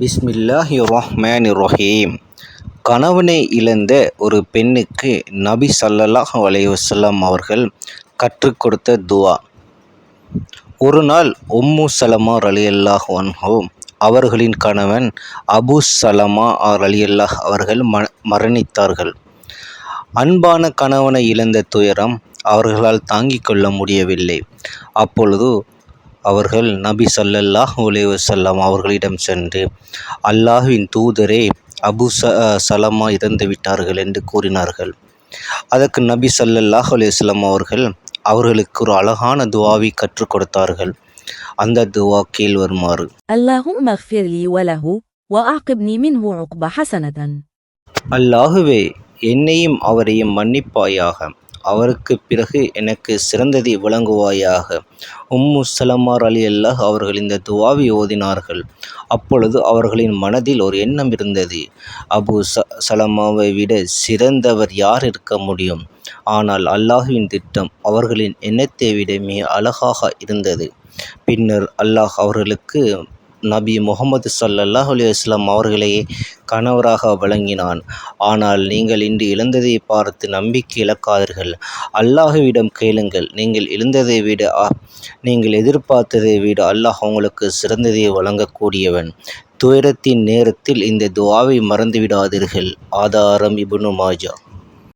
பிஸ்மில்லாஹிர்ரஹ்மானிர்ரஹீம். கணவனை இழந்த ஒரு பெண்ணுக்கு நபி ஸல்லல்லாஹு அலைஹி வஸல்லம் அவர்கள் கற்றுக் கொடுத்த துஆ. ஒரு நாள் உம்மு சலமா ரலியல்லாஹு அன்ஹு அவர்களின் கணவன் அபூ சலமா ரலியல்லாஹு அவர்கள் மரணித்தார்கள். அன்பான கணவனை இழந்த துயரம் அவர்களால் தாங்கிக் கொள்ள முடியவில்லை. அப்பொழுது அவர்கள் நபி ஸல்லல்லாஹு அலைஹி வஸல்லம் அவர்களிடம் சென்று, அல்லாஹ்வின் தூதரே, அபூ சலமா இறந்து விட்டார்கள் என்று கூறினார்கள். அதற்கு நபி ஸல்லல்லாஹு அலைஹி வஸல்லம் அவர்கள் அவர்களுக்கு ஒரு அழகான துஆவை கற்றுக் கொடுத்தார்கள். அந்த துஆ கீழ்வருமாறு: اللهم اغفر لي وله وأعقبني منه عقبى حسنة. அல்லாஹுவே, என்னையும் அவரையும் மன்னிப்பாயாக, அவருக்கு பிறகு எனக்கு சிறந்ததை வழங்குவாயாக. உம்மு சலமா ரலியல்லாஹு அவர்கள் இந்த துஆவை ஓதினார்கள். அப்பொழுது அவர்களின் மனதில் ஒரு எண்ணம் இருந்தது. அபூ சலமாவை விட சிறந்தவர் யார் இருக்க முடியும்? ஆனால் அல்லாஹ்வின் திட்டம் அவர்களின் எண்ணத்தை விட மிக அழகாக இருந்தது. பின்னர் அல்லாஹ் அவர்களுக்கு நபி முஹம்மது ஸல்லல்லாஹு அலைஹி வஸல்லம் அவர்களையே கணவராக வழங்கினான். ஆனால் நீங்கள் இன்று இழந்ததை பார்த்து நம்பிக்கை இழக்காதீர்கள். அல்லாஹ்விடம் கேளுங்கள். நீங்கள் எதிர்பார்த்ததை விட அல்லாஹ் உங்களுக்கு சிறந்ததை வழங்கக்கூடியவன். துயரத்தின் நேரத்தில் இந்த துஆவை மறந்துவிடாதீர்கள். ஆதாரம் இப்னு மாஜா.